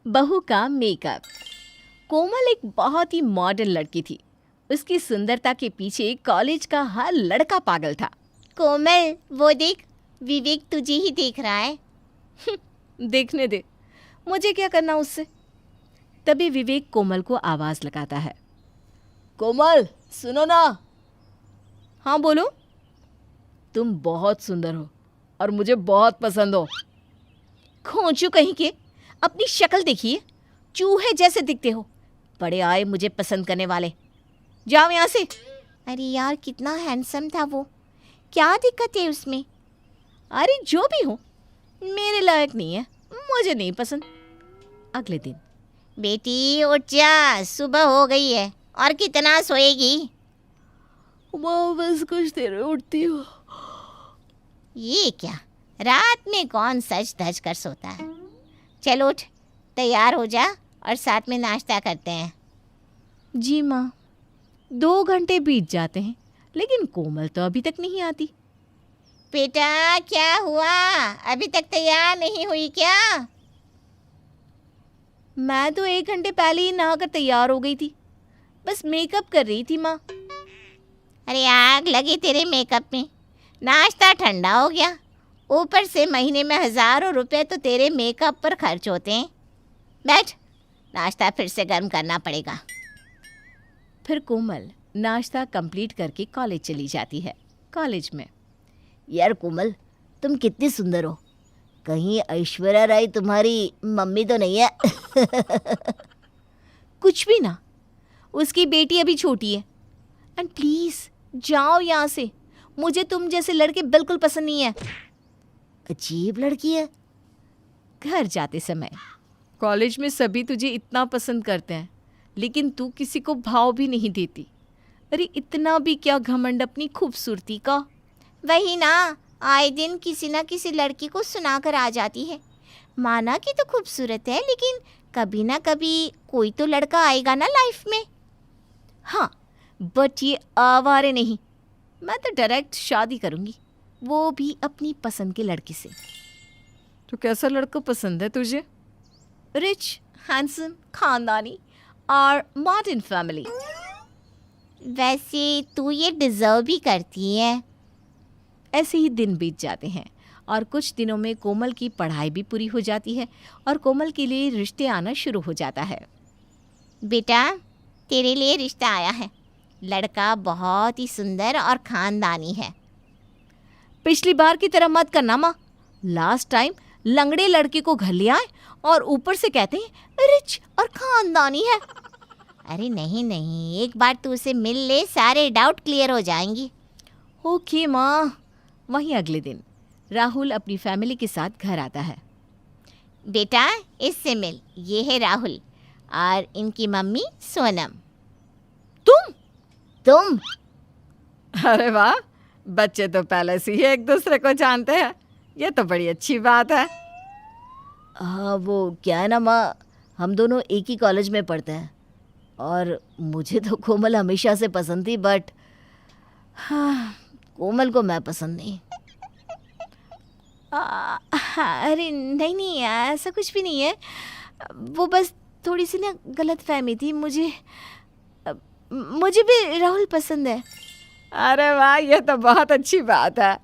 बहू का मेकअप। कोमल एक बहुत ही मॉडर्न लड़की थी। उसकी सुंदरता के पीछे कॉलेज का हर लड़का पागल था। कोमल, वो देख, विवेक तुझे ही देख रहा है। देखने दे, मुझे क्या करना उससे। तभी विवेक कोमल को आवाज लगाता है। कोमल, सुनो ना। हाँ बोलो। तुम बहुत सुंदर हो और मुझे बहुत पसंद हो। खोंचू कहीं के, अपनी शक्ल देखिए, चूहे जैसे दिखते हो। बड़े आए मुझे पसंद करने वाले। जाओ यहाँ से। अरे यार, कितना हैंडसम था वो, क्या दिक्कत है उसमें? अरे जो भी हो, मेरे लायक नहीं है, मुझे नहीं पसंद। अगले दिन। बेटी उठ जा, सुबह हो गई है और कितना सोएगी? माँ बस कुछ देर में उठती हूँ। ये क्या, रात में कौन सच धज कर सोता है? चल उठ, तैयार हो जा और साथ में नाश्ता करते हैं। जी माँ। 2 घंटे बीत जाते हैं लेकिन कोमल तो अभी तक नहीं आती। बेटा क्या हुआ, अभी तक तैयार नहीं हुई क्या? मैं तो 1 घंटे पहले ही नहाकर तैयार हो गई थी, बस मेकअप कर रही थी माँ। अरे आग लगी तेरे मेकअप में, नाश्ता ठंडा हो गया, ऊपर से महीने में हज़ारों रुपए तो तेरे मेकअप पर खर्च होते हैं। बैठ, नाश्ता फिर से गर्म करना पड़ेगा। फिर कोमल नाश्ता कंप्लीट करके कॉलेज चली जाती है। कॉलेज में। यार कोमल, तुम कितनी सुंदर हो। कहीं ऐश्वर्या राय तुम्हारी मम्मी तो नहीं है? कुछ भी ना, उसकी बेटी अभी छोटी है। एंड प्लीज जाओ यहाँ से, मुझे तुम जैसे लड़के बिल्कुल पसंद नहीं है। अजीब लड़की है। घर जाते समय। कॉलेज में सभी तुझे इतना पसंद करते हैं लेकिन तू किसी को भाव भी नहीं देती। अरे इतना भी क्या घमंड अपनी खूबसूरती का। वही ना, आए दिन किसी ना किसी लड़की को सुनाकर आ जाती है। माना कि तो खूबसूरत है, लेकिन कभी ना कभी कोई तो लड़का आएगा ना लाइफ में। हाँ, बट ये आवारे नहीं। मैं तो डायरेक्ट शादी करूंगी, वो भी अपनी पसंद के लड़के से। तो कैसा लड़का पसंद है तुझे? रिच, हैंडसम, खानदानी और मॉडर्न फैमिली। वैसे तू ये डिज़र्व भी करती है। ऐसे ही दिन बीत जाते हैं और कुछ दिनों में कोमल की पढ़ाई भी पूरी हो जाती है और कोमल के लिए रिश्ते आना शुरू हो जाता है। बेटा, तेरे लिए रिश्ता आया है। लड़का बहुत ही सुंदर और खानदानी है। पिछली बार की तरह मत करना माँ। लास्ट टाइम लंगड़े लड़के को घर ले आए और ऊपर से कहते हैं रिच और खानदानी है। अरे नहीं नहीं, एक बार तू उसे मिल ले, सारे डाउट क्लियर हो जाएंगी। ओके माँ। वहीं अगले दिन राहुल अपनी फैमिली के साथ घर आता है। बेटा इससे मिल, ये है राहुल और इनकी मम्मी सोनम। तुम? अरे वाह, बच्चे तो पहले से ही एक दूसरे को जानते हैं। ये तो बड़ी अच्छी बात है। हाँ, वो क्या है ना माँ, हम दोनों एक ही कॉलेज में पढ़ते हैं और मुझे तो कोमल हमेशा से पसंद थी, बट हाँ, कोमल को मैं पसंद नहीं। अरे नहीं नहीं, ऐसा कुछ भी नहीं है। वो बस थोड़ी सी ना गलत फहमी थी। मुझे भी राहुल पसंद है। अरे वाह, ये तो बहुत अच्छी बात है।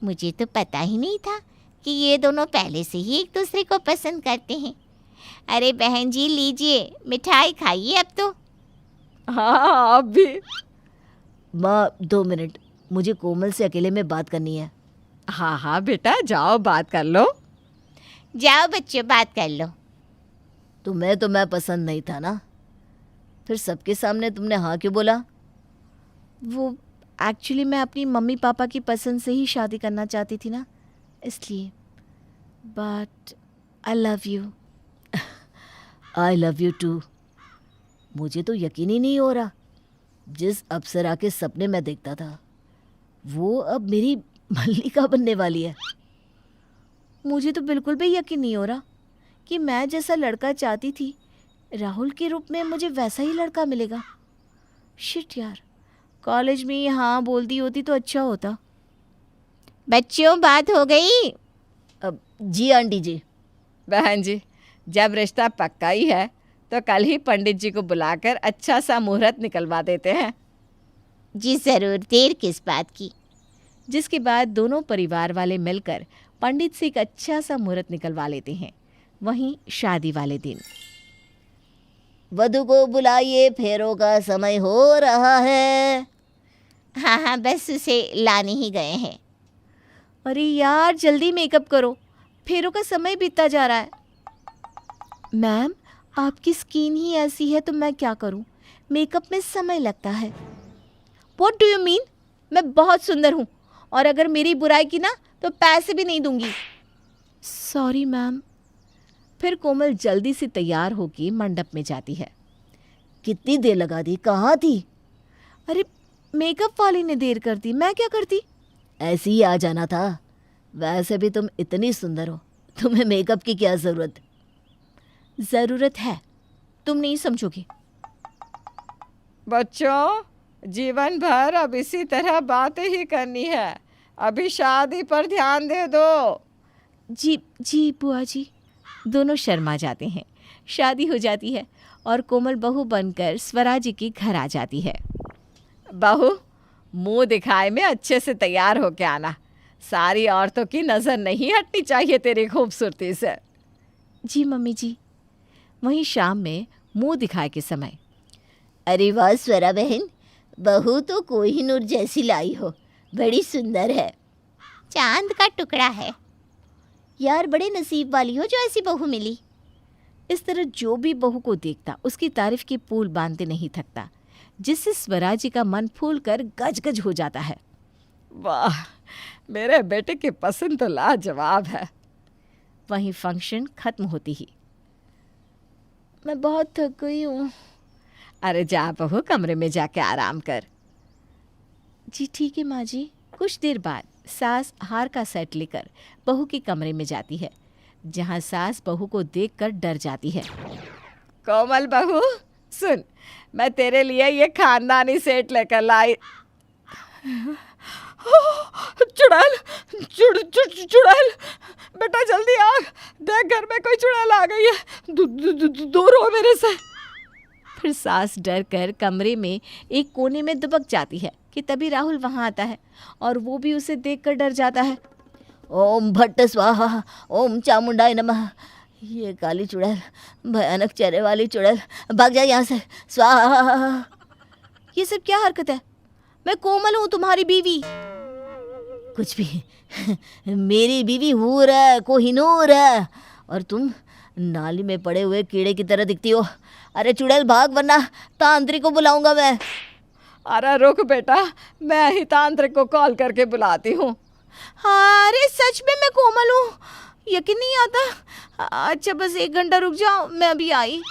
मुझे तो पता ही नहीं था कि ये दोनों पहले से ही एक दूसरे को पसंद करते हैं। अरे बहन जी, लीजिए मिठाई खाइए अब तो। हाँ अब भी। माँ 2 मिनट, मुझे कोमल से अकेले में बात करनी है। हाँ हाँ बेटा, जाओ बात कर लो। जाओ बच्चों, बात कर लो। तुम्हें तो मैं पसंद नहीं था ना, फिर सबके सामने तुमने हाँ क्यों बोला? वो एक्चुअली मैं अपनी मम्मी पापा की पसंद से ही शादी करना चाहती थी ना, इसलिए। But I love you. I love you too. मुझे तो यकीन ही नहीं हो रहा, जिस अप्सरा के सपने में देखता था वो अब मेरी मल्लिका बनने वाली है। मुझे तो बिल्कुल भी यकीन नहीं हो रहा कि मैं जैसा लड़का चाहती थी राहुल के रूप में मुझे वैसा ही लड़का मिलेगा। शिट यार, कॉलेज में ही हाँ बोल दी होती तो अच्छा होता। बच्चों, बात हो गई? अब जी आंटी जी। बहन जी, जब रिश्ता पक्का ही है तो कल ही पंडित जी को बुलाकर अच्छा सा मुहूर्त निकलवा देते हैं। जी ज़रूर, देर किस बात की। जिसके बाद दोनों परिवार वाले मिलकर पंडित से एक अच्छा सा मुहूर्त निकलवा लेते हैं। वहीं शादी वाले दिन वधु को बुलाइए, फेरों का समय हो रहा है। हाँ हाँ, बस उसे लाने ही गए हैं। अरे यार जल्दी मेकअप करो, फेरों का समय बीतता जा रहा है। मैम आपकी स्किन ही ऐसी है तो मैं क्या करूं, मेकअप में समय लगता है। What do you mean? मैं बहुत सुंदर हूं और अगर मेरी बुराई की ना तो पैसे भी नहीं दूंगी। Sorry ma'am. फिर कोमल जल्दी से तैयार होकर मंडप में जाती है। कितनी देर लगा दी, कहाँ थी? अरे मेकअप वाली ने देर कर दी, मैं क्या करती। ऐसे ही आ जाना था। वैसे भी तुम इतनी सुंदर हो, तुम्हें मेकअप की क्या जरूरत? ज़रूरत है, तुम नहीं समझोगे। बच्चों, जीवन भर अब इसी तरह बातें ही करनी है। अभी शादी पर ध्यान दे दो। जी जी बुआ जी। दोनों शर्मा जाते हैं। शादी हो जाती है और कोमल बहू बनकर स्वराजी के घर आ जाती है। बहू, मुंह दिखाए में अच्छे से तैयार होके आना। सारी औरतों की नज़र नहीं हटनी चाहिए तेरी खूबसूरती से। जी मम्मी जी। वहीं शाम में मुंह दिखाए के समय अरे वाह स्वरा बहन, बहू तो कोहिनूर जैसी लाई हो, बड़ी सुंदर है। चांद का टुकड़ा है। यार बड़े नसीब वाली हो जो ऐसी बहू मिली। इस तरह जो भी बहू को देखता उसकी तारीफ के पुल बांधते नहीं थकता, जिससे स्वराजी का मन फूल कर गजगज हो जाता है। वाह, मेरे बेटे की पसंद तो लाजवाब है। वहीं फंक्शन खत्म होती ही मैं बहुत थक गई हूँ। अरे जा बहू, कमरे में जाके आराम कर। जी ठीक है माँ जी। कुछ देर बाद सास हार का सेट लेकर बहू के कमरे में जाती है, जहाँ सास बहू को देखकर डर जाती है। कोमल बहू सुन, मैं तेरे लिए ये खानदानी सेट लेकर लाई। चुड़ैल, चुड़ैल, बेटा जल्दी आ, देख घर में कोई चुड़ैल आ गई है। दूर हो मेरे से। फिर सास डर कर कमरे में एक कोने में दुबक जाती है कि तभी राहुल वहाँ आता है और वो भी उसे देखकर डर जाता है। ओम भट्ट स्वाहा, ओम चामुंडाय नमः। ये काली चुड़ैल, भयानक चेहरे वाली चुड़ैल, भाग जा यहाँ से, स्वाहा। ये सब क्या हरकत है? मैं कोमल हूँ, तुम्हारी बीवी। कुछ भी, मेरी बीवी हूर है, कोहिनूर है, और तुम नाली में पड़े हुए कीड़े की तरह दिखती हो। अरे चुड़ैल भाग, वरना तांत्रिक को बुलाऊंगा मैं। अरे रुक बेटा, मैं ही तांत्रिक को कॉल करके बुलाती हूँ। हाँ, अरे सच में मैं कोमल हूँ, यकीन नहीं आता। अच्छा बस 1 घंटा रुक जाओ, मैं अभी आई।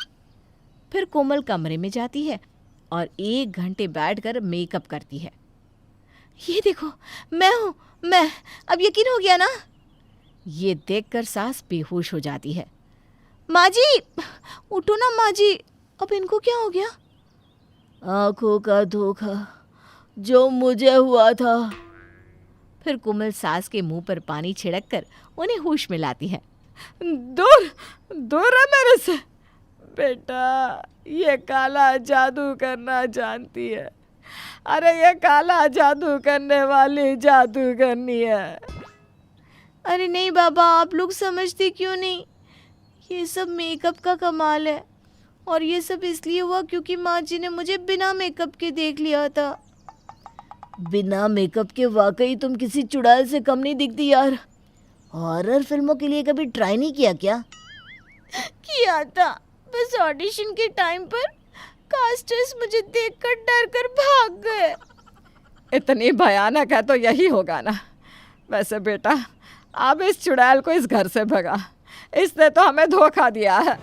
फिर कोमल कमरे में जाती है और 1 घंटे बैठकर मेकअप करती है। ये देखो, मैं हूँ मैं, अब यकीन हो गया ना? ये देखकर सास बेहोश हो जाती है। माँ जी उठो ना माँ जी, अब इनको क्या हो गया? आंखों का धोखा जो मुझे हुआ था। फिर कोमल सास के मुंह पर पानी छिड़क कर उन्हें होश में लाती है। दूर दूर है मेरे से। बेटा, ये काला जादू करना जानती है। अरे ये काला जादू करने वाली जादू करनी है। अरे नहीं बाबा, आप लोग समझते क्यों नहीं? ये सब मेकअप का कमाल है और ये सब इसलिए हुआ क्योंकि माँ जी ने मुझे बिना मेकअप के देख लिया था। बिना मेकअप के वाकई तुम किसी चुड़ैल से कम नहीं दिखती यार। हॉरर फिल्मों के लिए कभी ट्राई नहीं किया क्या? किया था, बस ऑडिशन के टाइम पर कास्टर्स मुझे देखकर डर कर भाग गए। इतनी भयानक है तो यही होगा ना। वैसे बेटा, अब इस चुड़ैल को इस घर से भगा, इसने तो हमें धोखा दिया है।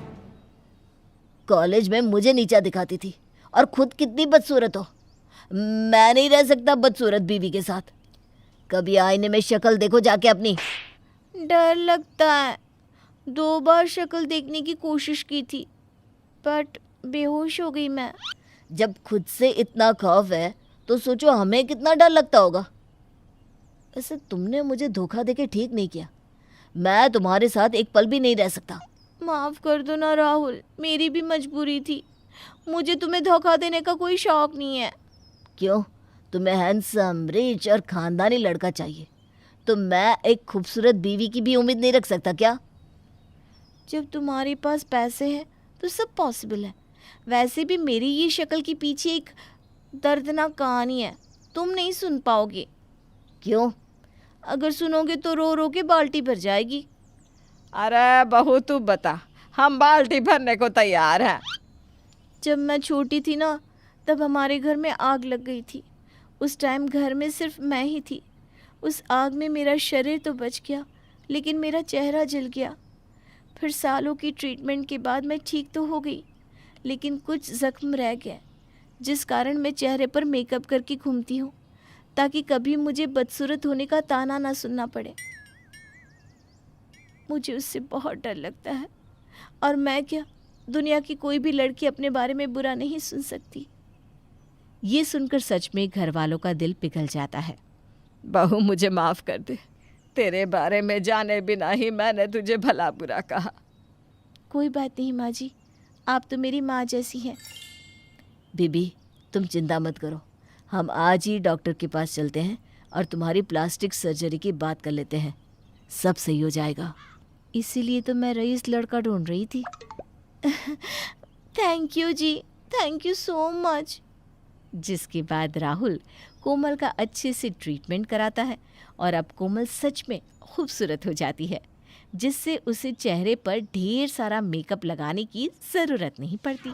कॉलेज में मुझे नीचा दिखाती थी और खुद कितनी बदसूरत हो। मैं नहीं रह सकता बदसूरत बीवी के साथ। कभी आईने में शक्ल देखो जाके अपनी। डर लगता है। 2 बार शक्ल देखने की कोशिश की थी बट बेहोश हो गई मैं। जब खुद से इतना खौफ है तो सोचो हमें कितना डर लगता होगा। वैसे तुमने मुझे धोखा देके ठीक नहीं किया। मैं तुम्हारे साथ एक पल भी नहीं रह सकता। माफ़ कर दो ना राहुल, मेरी भी मजबूरी थी। मुझे तुम्हें धोखा देने का कोई शौक नहीं है। क्यों? तुम्हें हैंडसम, रिच और खानदानी लड़का चाहिए, तो मैं एक खूबसूरत बीवी की भी उम्मीद नहीं रख सकता क्या? जब तुम्हारे पास पैसे हैं तो सब पॉसिबल है। वैसे भी मेरी ये शक्ल के पीछे एक दर्दनाक कहानी है, तुम नहीं सुन पाओगे। क्यों? अगर सुनोगे तो रो रो के बाल्टी भर जाएगी। अरे बहू तू बता, हम बाल्टी भरने को तैयार हैं। जब मैं छोटी थी ना, तब हमारे घर में आग लग गई थी। उस टाइम घर में सिर्फ मैं ही थी। उस आग में मेरा शरीर तो बच गया, लेकिन मेरा चेहरा जल गया। फिर सालों की ट्रीटमेंट के बाद मैं ठीक तो हो गई, लेकिन कुछ ज़ख्म रह गए, जिस कारण मैं चेहरे पर मेकअप करके घूमती हूँ, ताकि कभी मुझे बदसूरत होने का ताना ना सुनना पड़े। मुझे उससे बहुत डर लगता है, और मैं क्या, दुनिया की कोई भी लड़की अपने बारे में बुरा नहीं सुन सकती। ये सुनकर सच में घर वालों का दिल पिघल जाता है। बहू मुझे माफ़ कर दे, तेरे बारे में जाने बिना ही मैंने तुझे भला बुरा कहा। कोई बात नहीं माँ जी, आप तो मेरी माँ जैसी हैं। बीबी, तुम चिंता मत करो, हम आज ही डॉक्टर के पास चलते हैं और तुम्हारी प्लास्टिक सर्जरी की बात कर लेते हैं। सब सही हो जाएगा। इसीलिए तो मैं रईस लड़का ढूंढ रही थी। Thank you ji, thank you so much. जिसके बाद राहुल कोमल का अच्छे से ट्रीटमेंट कराता है, और अब कोमल सच में खूबसूरत हो जाती है, जिससे उसे चेहरे पर ढेर सारा मेकअप लगाने की ज़रूरत नहीं पड़ती।